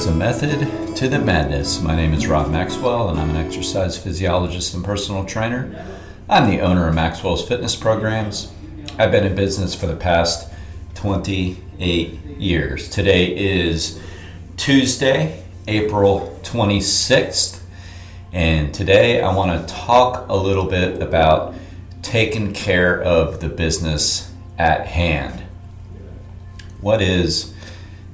There's a method to the madness. My name is Rob Maxwell, and I'm an exercise physiologist and personal trainer. I'm the owner of Maxwell's Fitness Programs. I've been in business for the past 28 years. Today is Tuesday, April 26th, and today I want to talk a little bit about taking care of the business at hand. What is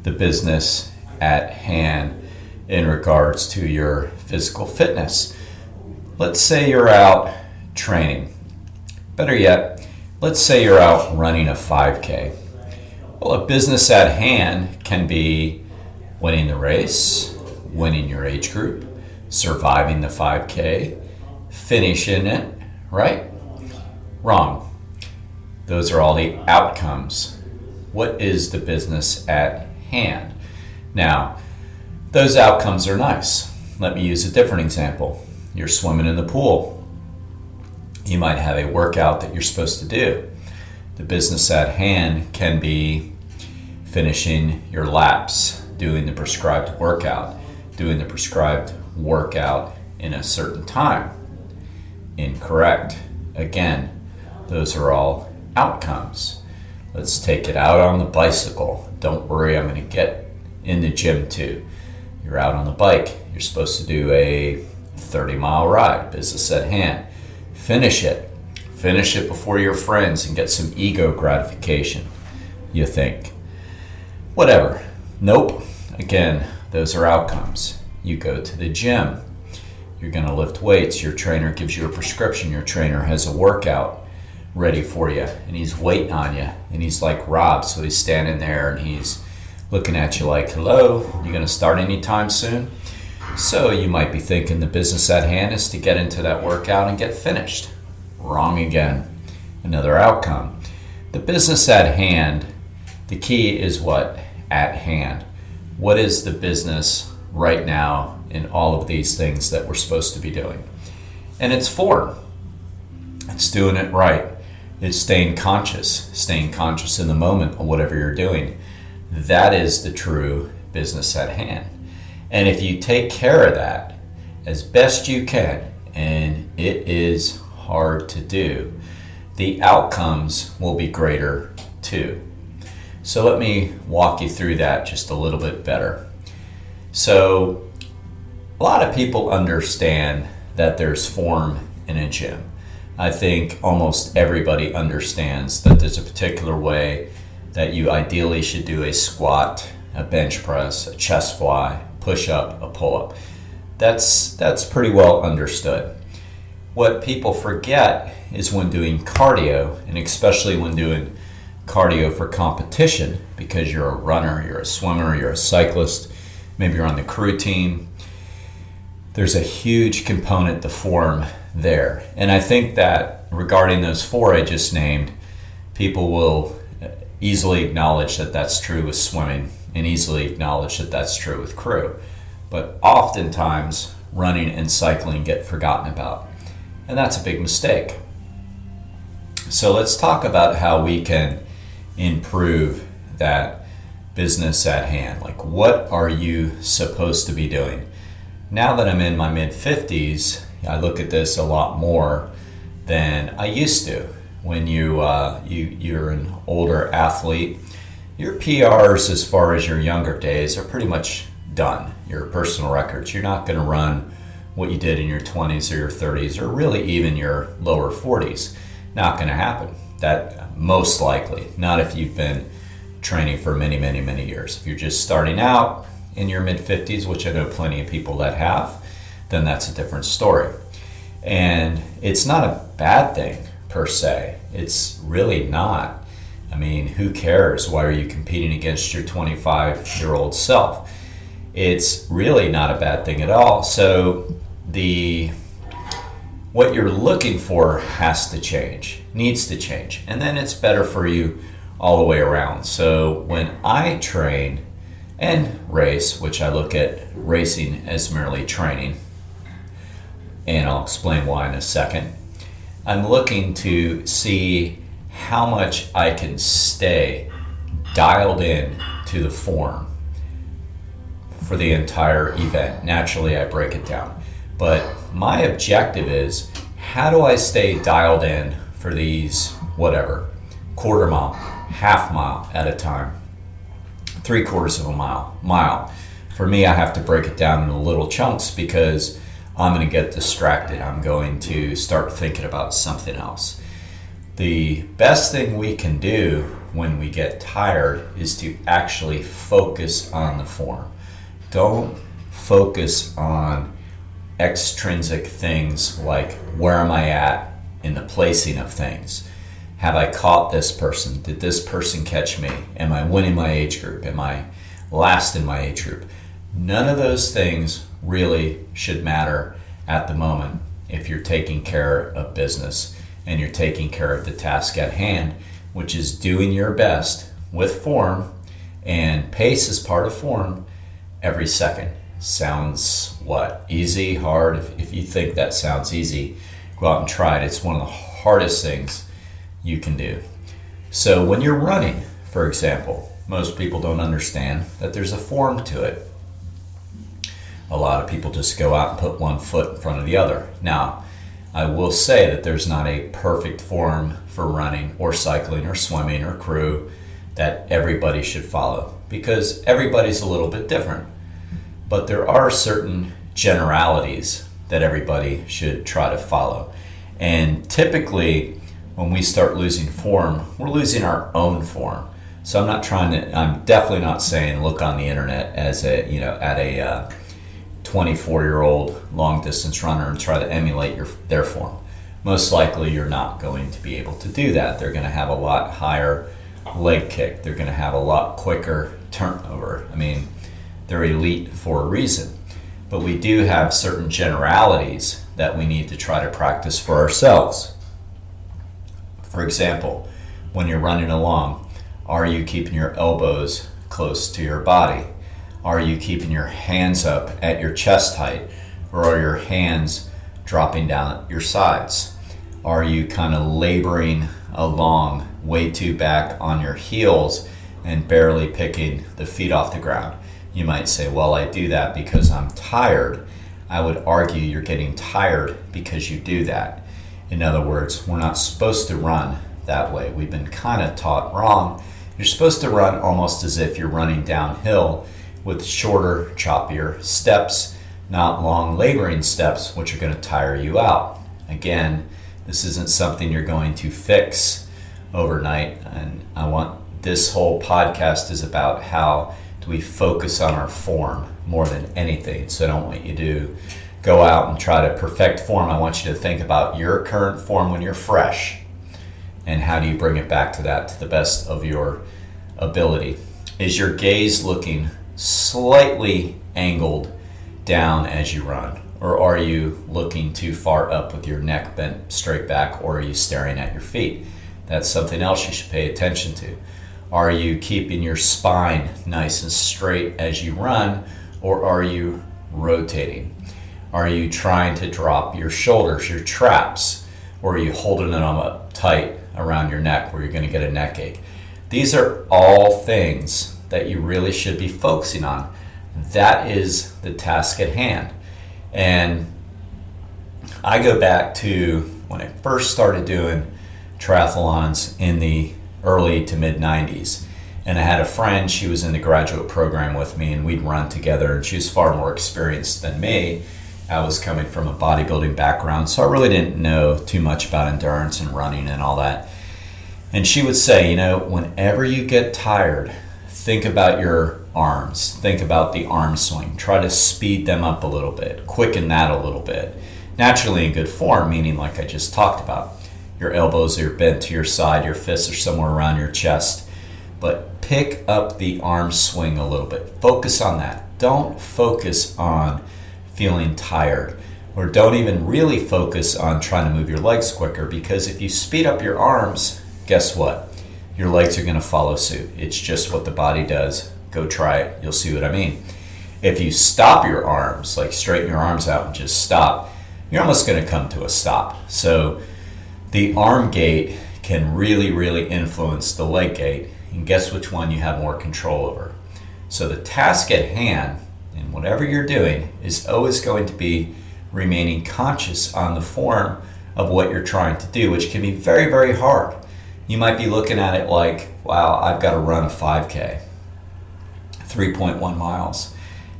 the business at hand in regards to your physical fitness? Let's say you're out training. Better yet, let's say you're out running a 5K. Well, a business at hand can be winning the race, winning your age group, surviving the 5K, finishing it, right? Wrong. Those are all the outcomes. What is the business at hand? Now, those outcomes are nice. Let me use a different example. You're swimming in the pool. You might have a workout that you're supposed to do. The business at hand can be finishing your laps, doing the prescribed workout in a certain time. Incorrect. Again, those are all outcomes. Let's take it out on the bicycle. Don't worry, I'm going to get in the gym too. You're out on the bike. You're supposed to do a 30-mile ride, business at hand. Finish it. Finish it before your friends and get some ego gratification, you think. Whatever. Nope. Again, those are outcomes. You go to the gym. You're going to lift weights. Your trainer gives you a prescription. Your trainer has a workout ready for you, and he's waiting on you, and he's like Rob, so he's standing there and he's looking at you like, hello, you going to start anytime soon? So you might be thinking the business at hand is to get into that workout and get finished. Wrong again. Another outcome. The business at hand, the key is what? At hand. What is the business right now in all of these things that we're supposed to be doing? And it's form. It's doing it right. It's staying conscious in the moment of whatever you're doing. That is the true business at hand. And if you take care of that as best you can, and it is hard to do, the outcomes will be greater too. So let me walk you through that just a little bit better. So a lot of people understand that there's form in a gym. I think almost everybody understands that there's a particular way that you ideally should do a squat, a bench press, a chest fly, push-up, a pull-up. That's pretty well understood. What people forget is when doing cardio, and especially when doing cardio for competition, because you're a runner, you're a swimmer, you're a cyclist, maybe you're on the crew team, there's a huge component to form there. And I think that regarding those four I just named, people will easily acknowledge that that's true with swimming and easily acknowledge that that's true with crew. But oftentimes, running and cycling get forgotten about. And that's a big mistake. So let's talk about how we can improve that business at hand. Like, what are you supposed to be doing? Now that I'm in my mid-50s, I look at this a lot more than I used to. When you're an older athlete, your PRs as far as your younger days are pretty much done. Your personal records. You're not going to run what you did in your 20s or your 30s or really even your lower 40s. Not going to happen. That most likely. Not if you've been training for many, many, many years. If you're just starting out in your mid-50s, which I know plenty of people that have, then that's a different story. And it's not a bad thing per se. It's really not. I mean, who cares? Why are you competing against your 25-year-old self? It's really not a bad thing at all. So what you're looking for has to change, needs to change. And then it's better for you all the way around. So when I train and race, which I look at racing as merely training, and I'll explain why in a second, I'm looking to see how much I can stay dialed in to the form for the entire event. Naturally, I break it down. But my objective is, how do I stay dialed in for these, whatever, quarter mile, half mile at a time, 3/4 of a mile. For me, I have to break it down into little chunks because I'm going to get distracted. I'm going to start thinking about something else. The best thing we can do when we get tired is to actually focus on the form. Don't focus on extrinsic things like, where am I at in the placing of things? Have I caught this person? Did this person catch me? Am I winning my age group? Am I last in my age group? None of those things really should matter at the moment if you're taking care of business and you're taking care of the task at hand, which is doing your best with form, and pace is part of form every second. Sounds what? Easy, hard? If you think that sounds easy, go out and try it. It's one of the hardest things you can do. So when you're running, for example, most people don't understand that there's a form to it. A lot of people just go out and put one foot in front of the other. Now, I will say that there's not a perfect form for running or cycling or swimming or crew that everybody should follow, because everybody's a little bit different. But there are certain generalities that everybody should try to follow. And typically, when we start losing form, we're losing our own form. So I'm definitely not saying look on the internet as at a 24-year-old long distance runner and try to emulate their form. Most likely you're not going to be able to do that. They're going to have a lot higher leg kick. They're going to have a lot quicker turnover. I mean, they're elite for a reason. But we do have certain generalities that we need to try to practice for ourselves. For example, when you're running along, are you keeping your elbows close to your body? Are you keeping your hands up at your chest height, or are your hands dropping down your sides? Are you kind of laboring along way too back on your heels and barely picking the feet off the ground? You might say, well, I do that because I'm tired. I would argue you're getting tired because you do that. In other words, we're not supposed to run that way. We've been kind of taught wrong. You're supposed to run almost as if you're running downhill, with shorter, choppier steps, not long laboring steps, which are going to tire you out. Again, this isn't something you're going to fix overnight, and this whole podcast is about how do we focus on our form more than anything. So I don't want you to go out and try to perfect form. I want you to think about your current form when you're fresh, and how do you bring it back to that to the best of your ability. Is your gaze looking slightly angled down as you run, or are you looking too far up with your neck bent straight back, or are you staring at your feet? That's something else you should pay attention to. Are you keeping your spine nice and straight as you run, or are you rotating? Are you trying to drop your shoulders, your traps, or are you holding them up tight around your neck where you're going to get a neck ache? These are all things that you really should be focusing on. That is the task at hand. And I go back to when I first started doing triathlons in the early to mid 90s. And I had a friend, she was in the graduate program with me, and we'd run together, and she was far more experienced than me. I was coming from a bodybuilding background, so I really didn't know too much about endurance and running and all that. And she would say, whenever you get tired, think about your arms. Think about the arm swing. Try to speed them up a little bit. Quicken that a little bit. Naturally in good form, meaning like I just talked about. Your elbows are bent to your side. Your fists are somewhere around your chest. But pick up the arm swing a little bit. Focus on that. Don't focus on feeling tired. Or don't even really focus on trying to move your legs quicker, because if you speed up your arms, guess what? Your legs are going to follow suit. It's just what the body does. Go try it. You'll see what I mean. If you stop your arms, like straighten your arms out and just stop, you're almost going to come to a stop. So the arm gait can really, really influence the leg gait. And guess which one you have more control over. So the task at hand in whatever you're doing is always going to be remaining conscious on the form of what you're trying to do, which can be very, very hard. You might be looking at it like, wow, I've got to run a 5K, 3.1 miles.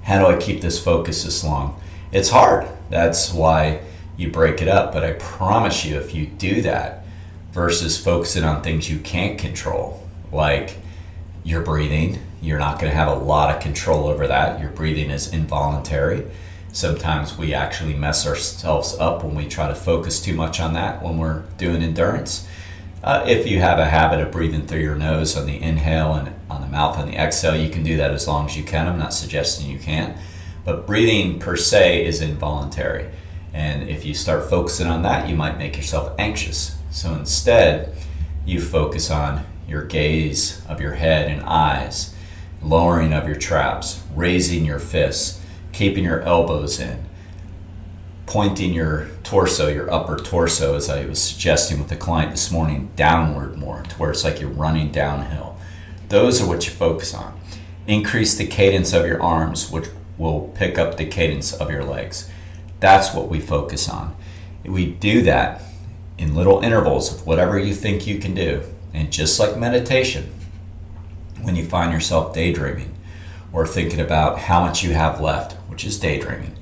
How do I keep this focus this long? It's hard. That's why you break it up. But I promise you, if you do that versus focusing on things you can't control, like your breathing, you're not going to have a lot of control over that. Your breathing is involuntary. Sometimes we actually mess ourselves up when we try to focus too much on that when we're doing endurance. If you have a habit of breathing through your nose on the inhale and on the mouth on the exhale, you can do that as long as you can. I'm not suggesting you can't. But breathing per se is involuntary. And if you start focusing on that, you might make yourself anxious. So instead, you focus on your gaze of your head and eyes, lowering of your traps, raising your fists, keeping your elbows in, pointing your torso, your upper torso, as I was suggesting with the client this morning, downward more, to where it's like you're running downhill. Those are what you focus on. Increase the cadence of your arms, which will pick up the cadence of your legs. That's what we focus on. We do that in little intervals of whatever you think you can do. And just like meditation, when you find yourself daydreaming or thinking about how much you have left, which is daydreaming,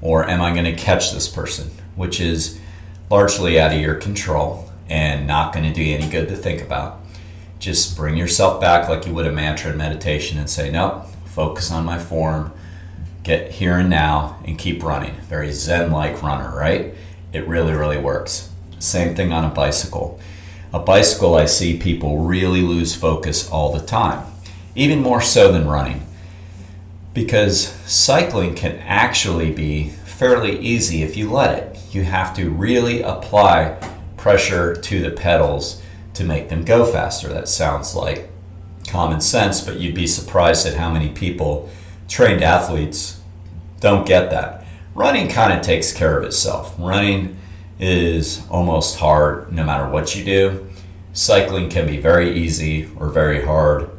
or am I going to catch this person, which is largely out of your control and not going to do you any good to think about. Just bring yourself back like you would a mantra in meditation and say, nope, focus on my form, get here and now, and keep running. Very Zen-like runner, right? It really, really works. Same thing on a bicycle. A bicycle, I see people really lose focus all the time, even more so than running. Because cycling can actually be fairly easy if you let it. You have to really apply pressure to the pedals to make them go faster. That sounds like common sense, but you'd be surprised at how many people, trained athletes, don't get that. Running kind of takes care of itself. Running is almost hard no matter what you do. Cycling can be very easy or very hard.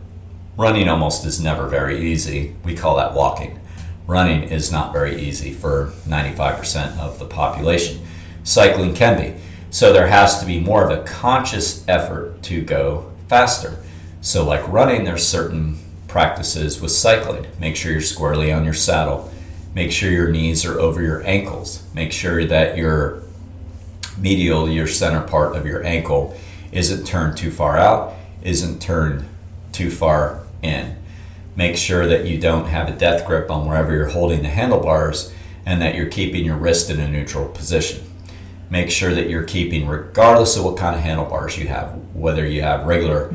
Running almost is never very easy. We call that walking. Running is not very easy for 95% of the population. Cycling can be. So there has to be more of a conscious effort to go faster. So like running, there's certain practices with cycling. Make sure you're squarely on your saddle. Make sure your knees are over your ankles. Make sure that your medial, your center part of your ankle, isn't turned too far out, isn't turned too far in. Make sure that you don't have a death grip on wherever you're holding the handlebars and that you're keeping your wrist in a neutral position. Make sure that you're keeping, regardless of what kind of handlebars you have, whether you have regular,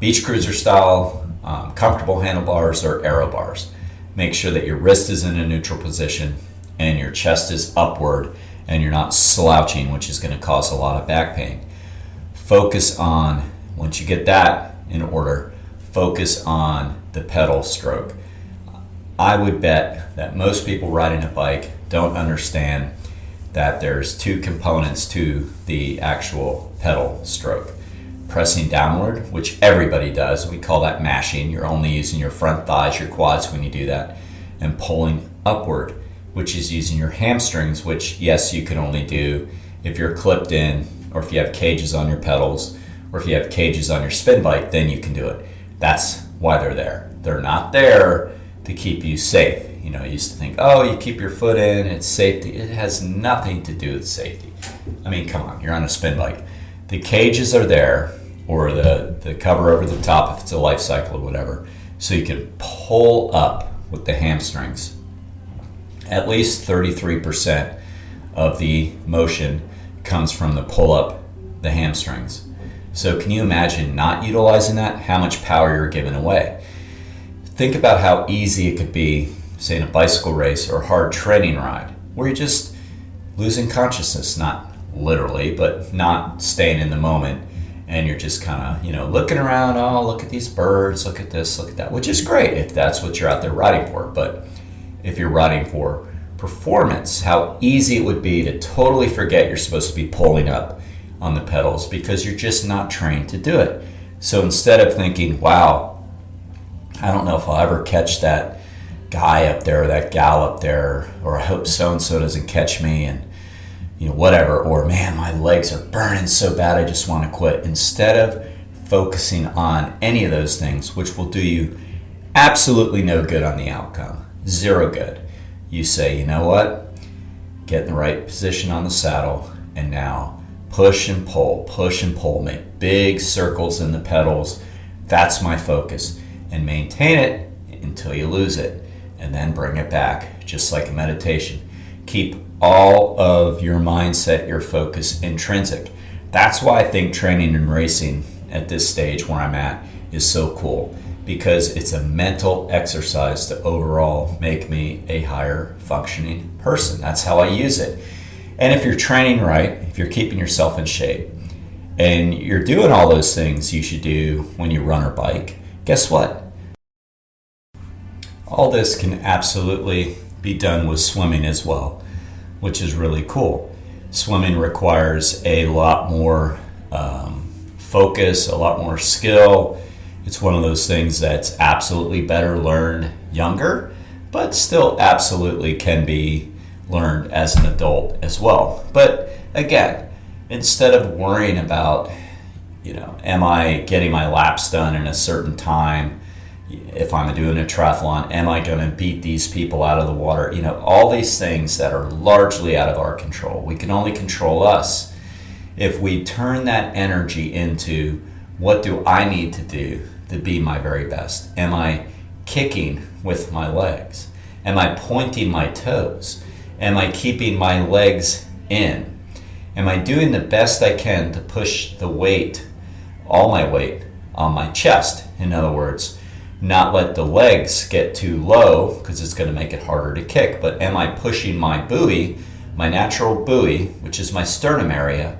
beach cruiser style, comfortable handlebars or aero bars. Make sure that your wrist is in a neutral position and your chest is upward and you're not slouching, which is going to cause a lot of back pain. Focus on, once you get that in order, focus on the pedal stroke. I would bet that most people riding a bike don't understand that there's two components to the actual pedal stroke. Pressing downward, which everybody does, we call that mashing. You're only using your front thighs, your quads when you do that. And pulling upward, which is using your hamstrings, which yes, you can only do if you're clipped in, or if you have cages on your pedals, or if you have cages on your spin bike, then you can do it. That's why they're there. They're not there to keep you safe. I used to think, oh, you keep your foot in, it's safety. It has nothing to do with safety. I mean, come on, you're on a spin bike. The cages are there, or the cover over the top if it's a life cycle or whatever, so you can pull up with the hamstrings. At least 33% of the motion comes from the pull up the hamstrings. So can you imagine not utilizing that? How much power you're giving away? Think about how easy it could be, say in a bicycle race or a hard training ride, where you're just losing consciousness, not literally, but not staying in the moment, and you're just kind of, looking around, oh, look at these birds, look at this, look at that, which is great if that's what you're out there riding for. But if you're riding for performance, how easy it would be to totally forget you're supposed to be pulling up on the pedals because you're just not trained to do it. So instead of thinking, wow, I don't know if I'll ever catch that guy up there or that gal up there, or I hope so-and-so doesn't catch me, and whatever, or man, my legs are burning so bad I just want to quit. Instead of focusing on any of those things, which will do you absolutely no good on the outcome, zero good, you say, you know what, get in the right position on the saddle, and now push and pull, make big circles in the pedals. That's my focus, and maintain it until you lose it, and then bring it back, just like a meditation. Keep all of your mindset, your focus intrinsic. That's why I think training and racing at this stage where I'm at is so cool, because it's a mental exercise to overall make me a higher functioning person. That's how I use it. And if you're training right, if you're keeping yourself in shape, and you're doing all those things you should do when you run or bike, guess what? All this can absolutely be done with swimming as well, which is really cool. Swimming requires a lot more focus, a lot more skill. It's one of those things that's absolutely better learned younger, but still absolutely can be learned as an adult as well. But again, instead of worrying about, am I getting my laps done in a certain time? If I'm doing a triathlon, am I going to beat these people out of the water? All these things that are largely out of our control. We can only control us. If we turn that energy into, what do I need to do to be my very best? Am I kicking with my legs? Am I pointing my toes? Am I keeping my legs in? Am I doing the best I can to push the weight, all my weight, on my chest? In other words, not let the legs get too low, because it's going to make it harder to kick. But am I pushing my buoy, my natural buoy, which is my sternum area,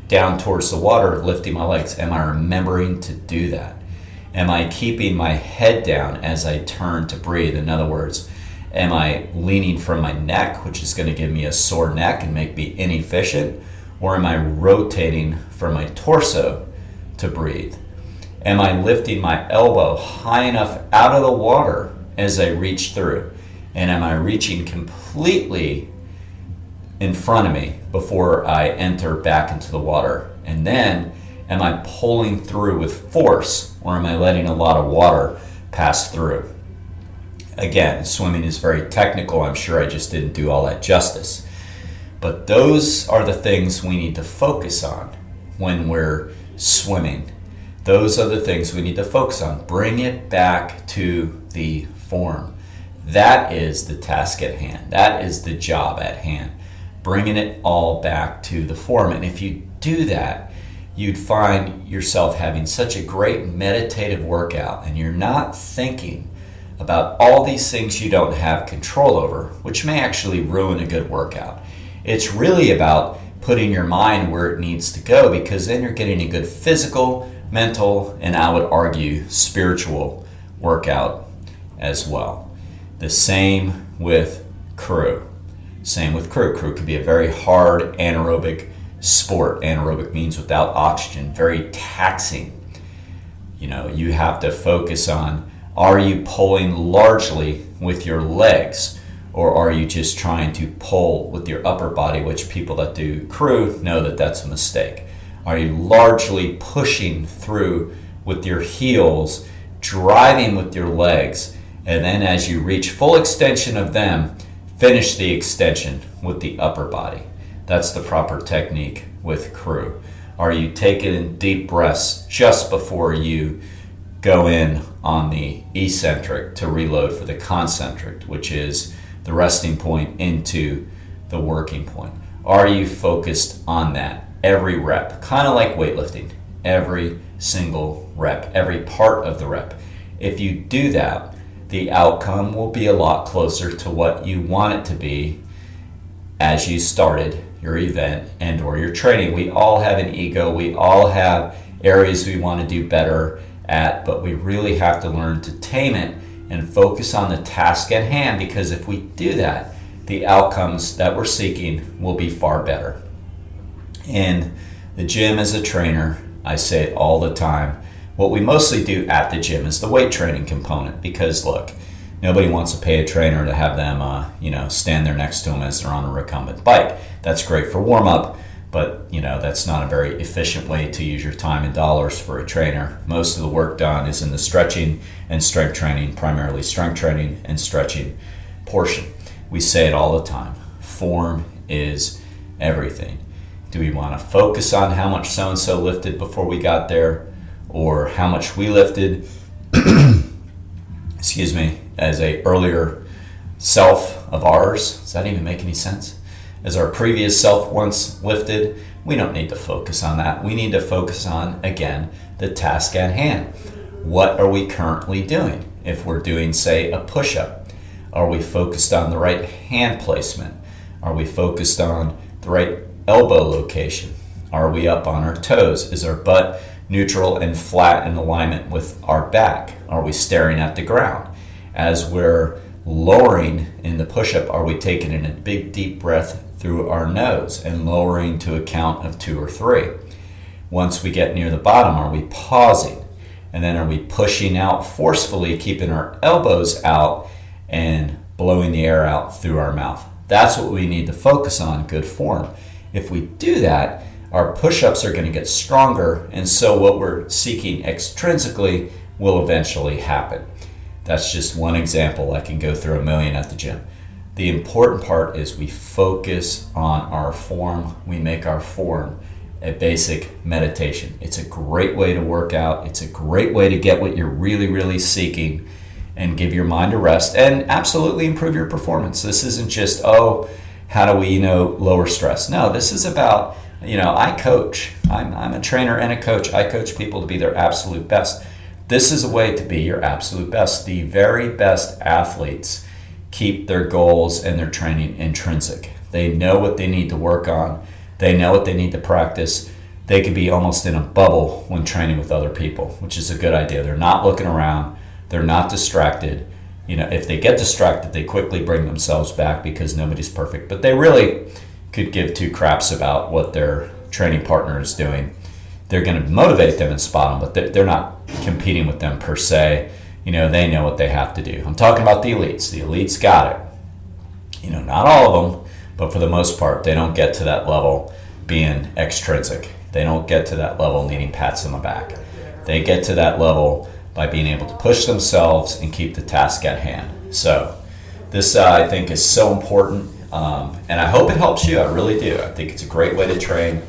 down towards the water, lifting my legs? Am I remembering to do that? Am I keeping my head down as I turn to breathe? In other words, am I leaning from my neck, which is going to give me a sore neck and make me inefficient? Or am I rotating from my torso to breathe? Am I lifting my elbow high enough out of the water as I reach through? And am I reaching completely in front of me before I enter back into the water? And then, am I pulling through with force, or am I letting a lot of water pass through? Again, swimming is very technical. I'm sure I just didn't do all that justice. But those are the things we need to focus on when we're swimming. Those are the things we need to focus on. Bring it back to the form. That is the task at hand. That is the job at hand. Bringing it all back to the form. And if you do that, you'd find yourself having such a great meditative workout, and you're not thinking about all these things you don't have control over, which may actually ruin a good workout. It's really about putting your mind where it needs to go, because then you're getting a good physical, mental, and I would argue spiritual workout as well. The same with crew. Crew can be a very hard anaerobic sport. Anaerobic means without oxygen, very taxing. You have to focus on, are you pulling largely with your legs, or are you just trying to pull with your upper body, which people that do crew know that that's a mistake. Are you largely pushing through with your heels, driving with your legs, and then as you reach full extension of them, finish the extension with the upper body? That's the proper technique with crew. Are you taking in deep breaths just before you go in on the eccentric to reload for the concentric, which is the resting point into the working point? Are you focused on that every rep? Kind of like weightlifting, every single rep, every part of the rep. If you do that, the outcome will be a lot closer to what you want it to be as you started your event and or your training. We all have an ego. We all have areas we want to do better at, but we really have to learn to tame it and focus on the task at hand, because if we do that, the outcomes that we're seeking will be far better. In the gym as a trainer, I say it all the time, what we mostly do at the gym is the weight training component, because look, Nobody wants to pay a trainer to have them, stand there next to them as they're on a recumbent bike. That's great for warm up, but that's not a very efficient way to use your time and dollars for a trainer. Most of the work done is in the stretching and strength training, primarily strength training and stretching portion. We say it all the time. Form is everything. Do we want to focus on how much so-and-so lifted before we got there, or how much we lifted, excuse me, as a earlier self of ours? Does that even make any sense? As our previous self once lifted? We don't need to focus on that. We need to focus on, again, the task at hand. What are we currently doing? If we're doing, say, a push-up, are we focused on the right hand placement? Are we focused on the right elbow location? Are we up on our toes? Is our butt neutral and flat in alignment with our back? Are we staring at the ground? As we're lowering in the push-up, are we taking in a big deep breath through our nose and lowering to a count of 2 or 3? Once we get near the bottom, are we pausing? And then are we pushing out forcefully, keeping our elbows out and blowing the air out through our mouth? That's what we need to focus on, good form. If we do that, our push-ups are going to get stronger, and so what we're seeking extrinsically will eventually happen. That's just one example. I can go through a million at the gym. The important part is we focus on our form. We make our form a basic meditation. It's a great way to work out. It's a great way to get what you're really, really seeking and give your mind a rest and absolutely improve your performance. This isn't just, how do we, lower stress? No, this is about, I coach. I'm a trainer and a coach. I coach people to be their absolute best. This is a way to be your absolute best. The very best athletes keep their goals and their training intrinsic. They know what they need to work on. They know what they need to practice. They can be almost in a bubble when training with other people, which is a good idea. They're not looking around. They're not distracted. If they get distracted, they quickly bring themselves back because nobody's perfect. But they really could give two craps about what their training partner is doing. They're going to motivate them and spot them, but they're not competing with them per se. They know what they have to do. I'm talking about the elites. The elites got it. Not all of them, but for the most part, they don't get to that level being extrinsic. They don't get to that level needing pats on the back. They get to that level by being able to push themselves and keep the task at hand. So this, I think, is so important, and I hope it helps you. I really do. I think it's a great way to train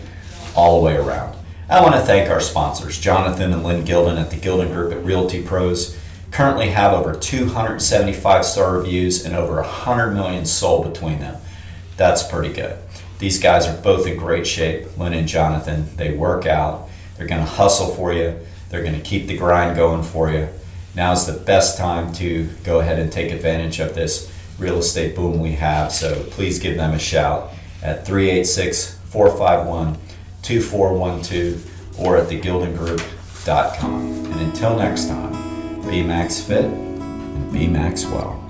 all the way around. I want to thank our sponsors, Jonathan and Lynn Gilden at the Gilden Group at Realty Pros. Currently have over 275-star reviews and over 100 million sold between them. That's pretty good. These guys are both in great shape, Lynn and Jonathan. They work out. They're going to hustle for you. They're going to keep the grind going for you. Now's the best time to go ahead and take advantage of this real estate boom we have. So please give them a shout at 386-451-2412 or at thegildengroup.com. And until next time, be Max Fit and be Max Well.